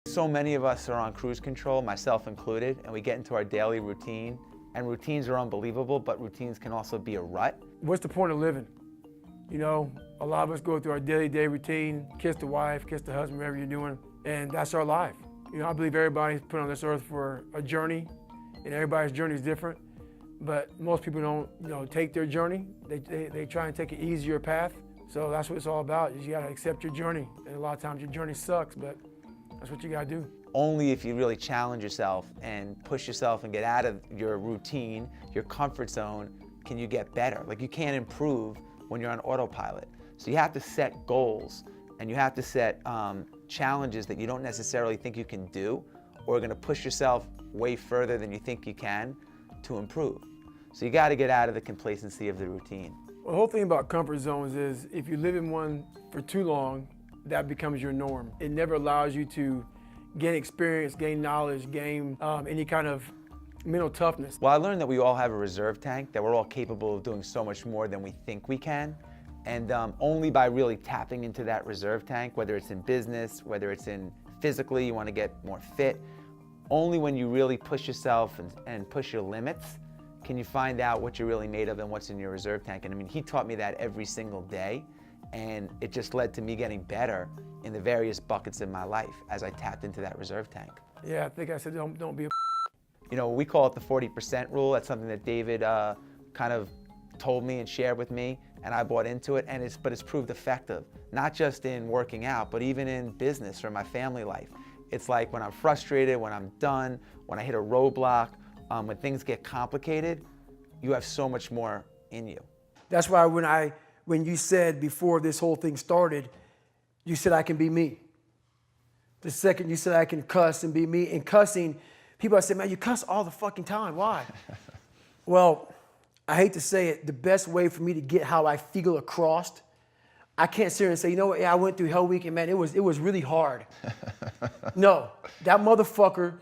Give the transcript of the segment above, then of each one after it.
So many of us are on cruise control, myself included, and we get into our daily routine. And routines are unbelievable, but routines can also be a rut. What's the point of living? You know, a lot of us go through our daily routine, kiss the wife, kiss the husband, whatever you're doing, and that's our life. You know, I believe everybody's put on this earth for a journey, and everybody's journey is different. But most people don't, you know, take their journey. They try and take an easier path. So that's what it's all about, is you gotta accept your journey. And a lot of times your journey sucks, but that's what you gotta do. Only if you really challenge yourself and push yourself and get out of your routine, your comfort zone, can you get better. Like, you can't improve when you're on autopilot. So you have to set goals, and you have to set challenges that you don't necessarily think you can do, or are gonna push yourself way further than you think you can to improve. So you gotta get out of the complacency of the routine. Well, the whole thing about comfort zones is if you live in one for too long, that becomes your norm. It never allows you to gain experience, gain knowledge, gain any kind of mental toughness. Well, I learned that we all have a reserve tank, that we're all capable of doing so much more than we think we can. And only by really tapping into that reserve tank, whether it's in business, whether it's in physically, you want to get more fit, only when you really push yourself and push your limits can you find out what you're really made of and what's in your reserve tank. And I mean, he taught me that every single day, and it just led to me getting better in the various buckets in my life as I tapped into that reserve tank. Yeah, I think I said don't be a You know, we call it the 40% rule. That's something that David kind of told me and shared with me, and I bought into it, and it's proved effective, not just in working out, but even in business or my family life. It's like when I'm frustrated, when I'm done, when I hit a roadblock, when things get complicated, you have so much more in you. That's why when you said before this whole thing started, you said I can be me. The second you said I can cuss and be me, and cussing, people say, man, you cuss all the fucking time, why? Well, I hate to say it, the best way for me to get how I feel across, I can't sit here and say, you know what, yeah, I went through Hell Week and man, it was really hard. No, that motherfucker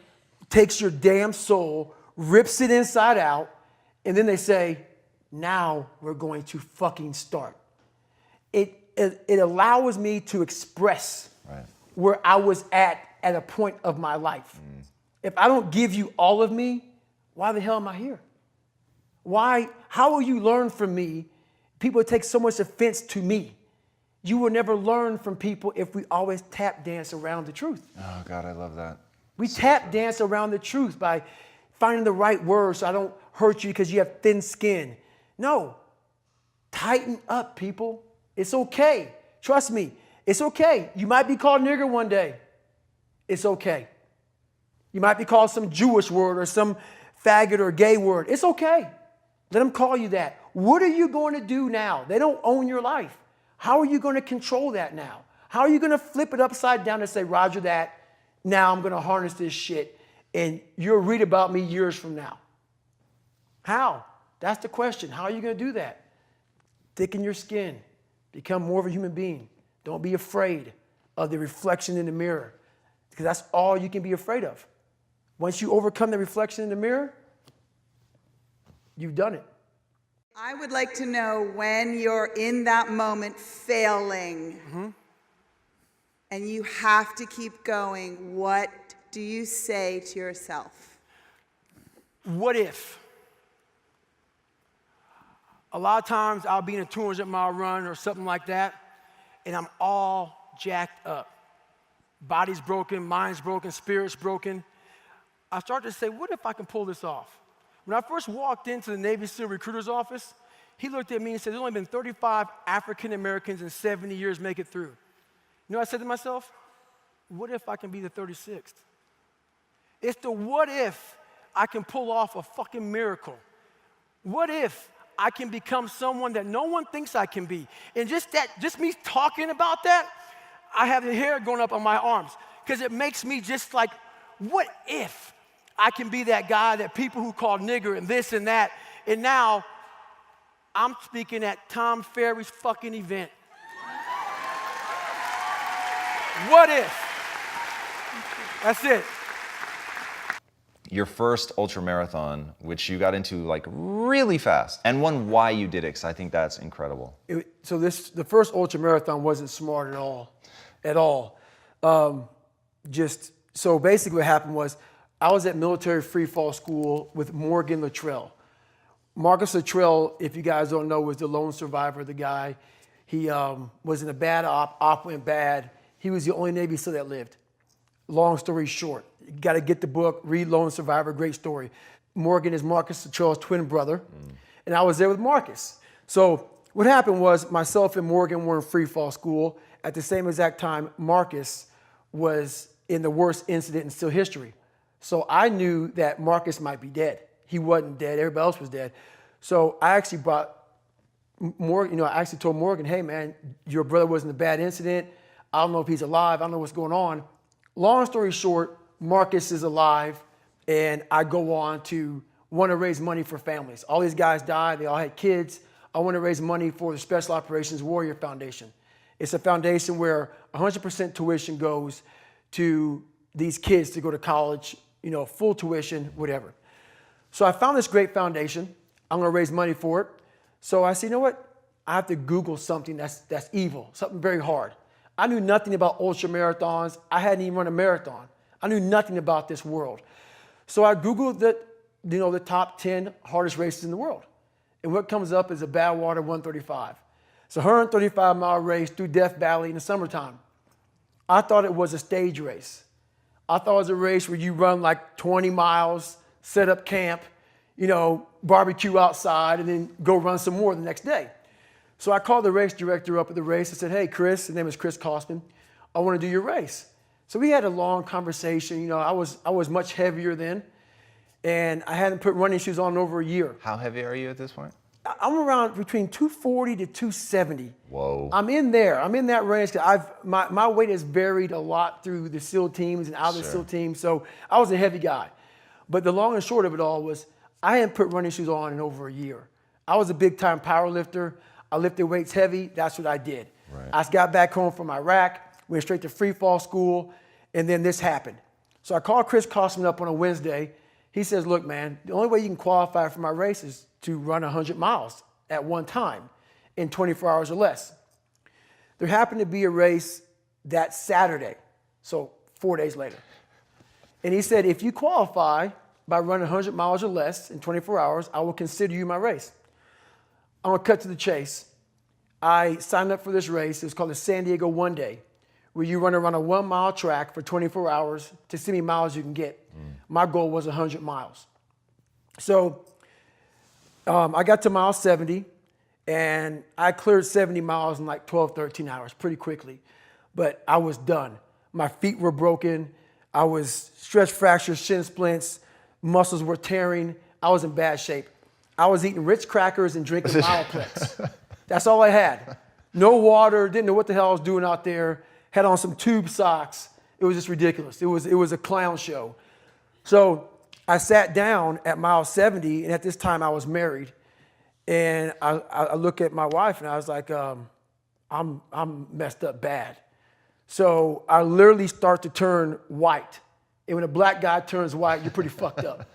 takes your damn soul, rips it inside out, and then they say, now we're going to fucking start. It allows me to express where I was at a point of my life. If I don't give you all of me, why the hell am I here? Why? How will you learn from me? People take so much offense to me. You will never learn from people if we always tap dance around the truth. Oh God, I love that. We tap dance around the truth by finding the right words so I don't hurt you because you have thin skin. No, tighten up, people. It's okay. Trust me, it's okay. You might be called nigger one day. It's okay. You might be called some Jewish word or some faggot or gay word. It's okay. Let them call you that. What are you going to do now? They don't own your life. How are you going to control that now? How are you going to flip it upside down and say, Roger that, now I'm going to harness this shit and you'll read about me years from now? How? That's the question. How are you going to do that? Thicken your skin. Become more of a human being. Don't be afraid of the reflection in the mirror, because that's all you can be afraid of. Once you overcome the reflection in the mirror, you've done it. I would like to know, when you're in that moment failing and you have to keep going, what do you say to yourself? What if? A lot of times I'll be in a 200-mile run or something like that, and I'm all jacked up. Body's broken, mind's broken, spirit's broken. I start to say, what if I can pull this off? When I first walked into the Navy SEAL recruiter's office, he looked at me and said, there's only been 35 African Americans in 70 years make it through. You know what I said to myself? What if I can be the 36th? It's the what if I can pull off a fucking miracle. What if I can become someone that no one thinks I can be? And just me talking about that, I have the hair going up on my arms, because it makes me just like, what if I can be that guy that people who call nigger and this and that, and now I'm speaking at Tom Ferry's fucking event. What if? That's it. Your first ultra marathon, which you got into like really fast, and one why you did it, because I think that's incredible. The first ultra marathon wasn't smart at all. Just So basically what happened was I was at military free fall school with Morgan Luttrell. Marcus Luttrell, if you guys don't know, was the lone survivor, the guy. He was in a bad op went bad. He was the only Navy SEAL that lived. Long story short, you got to get the book, read Lone Survivor, great story. Morgan is Marcus Luttrell's twin brother, and I was there with Marcus. So what happened was myself and Morgan were in free fall school. At the same exact time, Marcus was in the worst incident in SEAL history. So I knew that Marcus might be dead. He wasn't dead, everybody else was dead. So I actually brought Morgan, I actually told Morgan, hey man, your brother was in a bad incident. I don't know if he's alive, I don't know what's going on. Long story short, Marcus is alive, and I go on to want to raise money for families. All these guys died, they all had kids. I want to raise money for the Special Operations Warrior Foundation. It's a foundation where 100% tuition goes to these kids to go to college, full tuition, whatever. So I found this great foundation. I'm going to raise money for it. So I said, you know what? I have to Google something that's evil, something very hard. I knew nothing about ultra marathons. I hadn't even run a marathon. I knew nothing about this world. So I Googled the top 10 hardest races in the world. And what comes up is a Badwater 135. It's a 135-mile race through Death Valley in the summertime. I thought it was a stage race. I thought it was a race where you run like 20 miles, set up camp, barbecue outside, and then go run some more the next day. So I called the race director up at the race. I said, hey, Chris, his name is Chris Kosman, I want to do your race. So we had a long conversation. I was much heavier then, and I hadn't put running shoes on in over a year. How heavy are you at this point? I'm around between 240 to 270. Whoa. I'm in there. I'm in that range. My weight has varied a lot through the SEAL teams and out of the SEAL teams, so I was a heavy guy. But the long and short of it all was I hadn't put running shoes on in over a year. I was a big-time power lifter. I lifted weights heavy. That's what I did. Right. I got back home from Iraq, went straight to free fall school, and then this happened. So I called Chris Kosman up on a Wednesday. He says, look, man, the only way you can qualify for my race is to run 100 miles at one time in 24 hours or less. There happened to be a race that Saturday, so 4 days later. And he said, if you qualify by running 100 miles or less in 24 hours, I will consider you my race. I'm gonna cut to the chase. I signed up for this race. It was called the San Diego One Day, where you run around a 1 mile track for 24 hours to see how many miles you can get. My goal was 100 miles. So I got to mile 70, and I cleared 70 miles in like 12, 13 hours pretty quickly. But I was done. My feet were broken. I was stress fractures, shin splints, muscles were tearing. I was in bad shape. I was eating Ritz crackers and drinking Mileplex. That's all I had. No water, didn't know what the hell I was doing out there. Had on some tube socks. It was just ridiculous. It was a clown show. So I sat down at mile 70, and at this time I was married. And I look at my wife, and I was like, I'm messed up bad. So I literally start to turn white. And when a black guy turns white, you're pretty fucked up.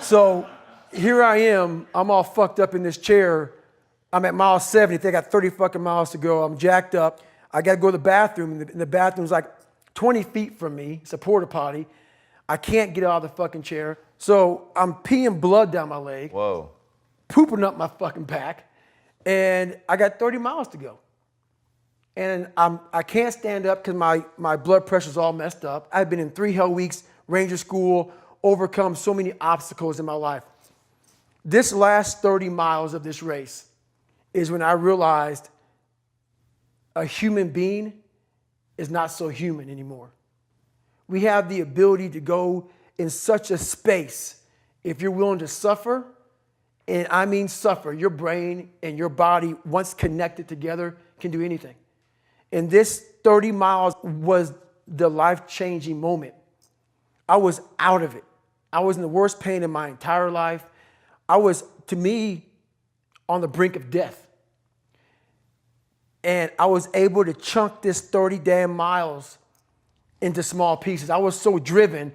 So here I am, I'm all fucked up in this chair. I'm at mile 70, they got 30 fucking miles to go. I'm jacked up. I gotta go to the bathroom, and the bathroom's like 20 feet from me. It's a porta potty. I can't get out of the fucking chair. So I'm peeing blood down my leg. Whoa. Pooping up my fucking back, and I got 30 miles to go. And I can't stand up because my blood pressure's all messed up. I've been in 3 hell weeks, Ranger School, overcome so many obstacles in my life. This last 30 miles of this race is when I realized a human being is not so human anymore. We have the ability to go in such a space if you're willing to suffer, and I mean suffer. Your brain and your body, once connected together, can do anything. And this 30 miles was the life-changing moment. I was out of it. I was in the worst pain in my entire life. I was, to me, on the brink of death. And I was able to chunk this 30 damn miles into small pieces. I was so driven,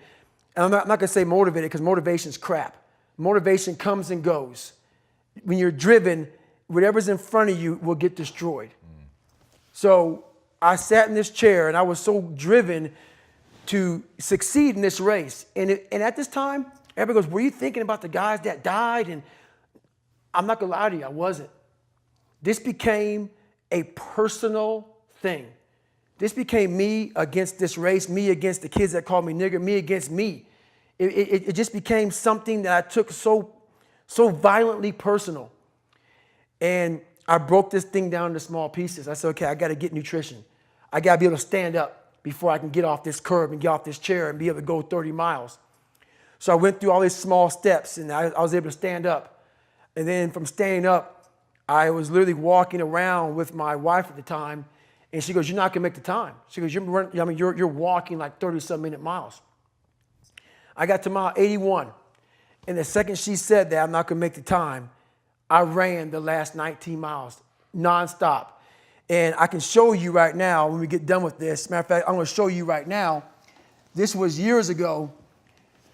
and I'm not gonna say motivated because motivation's crap. Motivation comes and goes. When you're driven, whatever's in front of you will get destroyed. So I sat in this chair and I was so driven to succeed in this race. And at this time, everybody goes, were you thinking about the guys that died? And I'm not gonna lie to you, I wasn't. This became a personal thing. This became me against this race, me against the kids that called me nigger, me against me. It just became something that I took so violently personal. And I broke this thing down into small pieces. I said, okay, I gotta get nutrition. I gotta be able to stand up before I can get off this curb and get off this chair and be able to go 30 miles. So I went through all these small steps and I was able to stand up. And then from standing up, I was literally walking around with my wife at the time, and she goes, you're not gonna make the time. She goes, you're walking like 30-some minute miles. I got to mile 81, and the second she said that I'm not gonna make the time, I ran the last 19 miles nonstop. And I can show you right now when we get done with this. Matter of fact, I'm gonna show you right now. This was years ago,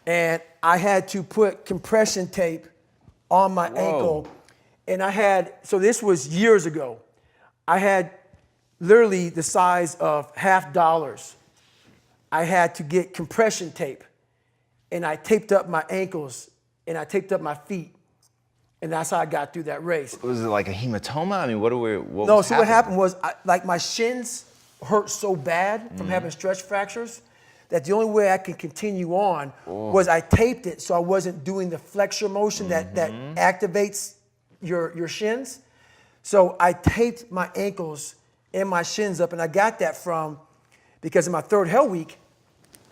and I had to put compression tape on my ankle. And so this was years ago. I had literally the size of $50. I had to get compression tape, and I taped up my ankles and I taped up my feet. And that's how I got through that race. Was it like a hematoma? I mean, what what happened was, like my shins hurt so bad from having stretch fractures that the only way I could continue on was I taped it so I wasn't doing the flexor motion that activates your shins. So I taped my ankles and my shins up, and I got that from, because in my third hell week,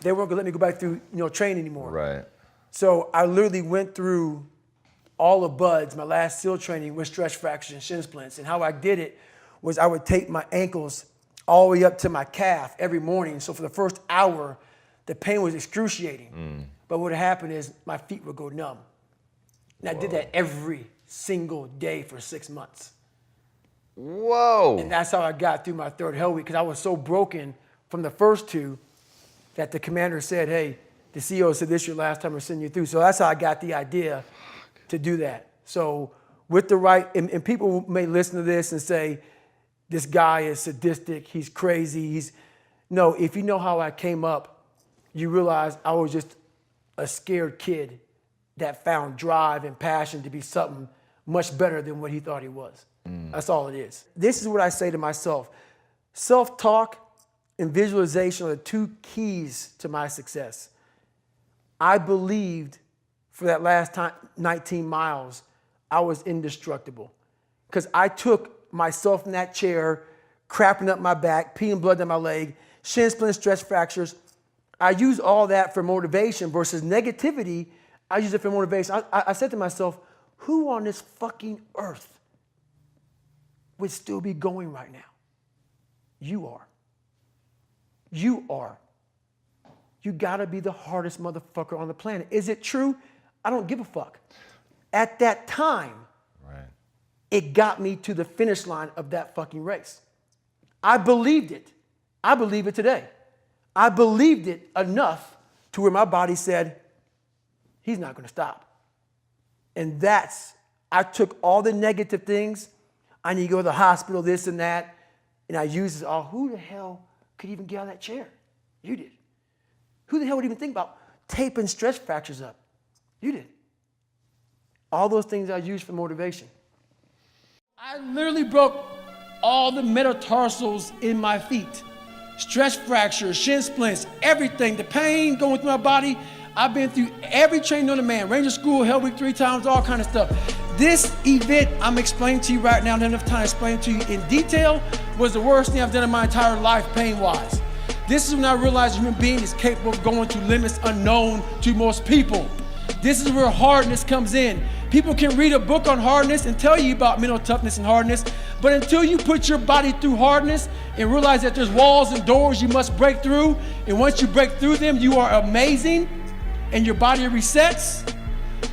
they weren't gonna let me go back through, train anymore. Right. So I literally went through all of BUDS, my last SEAL training, with stretch fractures and shin splints. And how I did it was I would tape my ankles all the way up to my calf every morning. So for the first hour, the pain was excruciating. But what happened is my feet would go numb. And I did that every single day for 6 months. Whoa. And that's how I got through my third hell week, because I was so broken from the first two that the commander said, hey, the CEO said, this is your last time we're sending you through. So that's how I got the idea to do that. So with the right, and people may listen to this and say, this guy is sadistic, he's crazy, no, if you know how I came up, you realize I was just a scared kid that found drive and passion to be something much better than what he thought he was. That's all it is. This is what I say to myself. Self-talk and visualization are the two keys to my success. I believed for that last 19 miles, I was indestructible. Because I took myself in that chair, crapping up my back, peeing blood down my leg, shin splints, stretch fractures. I use all that for motivation versus negativity. I use it for motivation. I said to myself, who on this fucking earth would still be going right now? You are. You are. You gotta be the hardest motherfucker on the planet. Is it true? I don't give a fuck. At that time, it got me to the finish line of that fucking race. I believed it. I believe it today. I believed it enough to where my body said, he's not gonna stop. And I took all the negative things, I need to go to the hospital, this and that, and I used it all. Who the hell could even get out of that chair? You did. Who the hell would even think about taping stretch fractures up? You did. All those things I used for motivation. I literally broke all the metatarsals in my feet. Stretch fractures, shin splints, everything. The pain going through my body. I've been through every training on the man. Ranger school, Hell Week 3 times, all kind of stuff. This event I'm explaining to you right now, I don't have enough time to explain it to you in detail, was the worst thing I've done in my entire life pain-wise. This is when I realized a human being is capable of going to limits unknown to most people. This is where hardness comes in. People can read a book on hardness and tell you about mental toughness and hardness, but until you put your body through hardness and realize that there's walls and doors you must break through, and once you break through them, you are amazing and your body resets.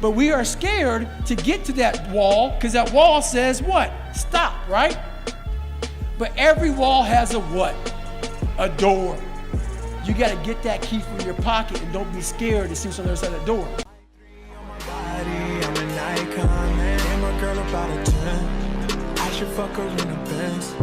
But we are scared to get to that wall because that wall says what? Stop, right? But every wall has a what? A door. You got to get that key from your pocket and don't be scared to see what's on the other side of the door. I'm an icon, man. I'm a girl about a 10. I should fuck her in the Benz.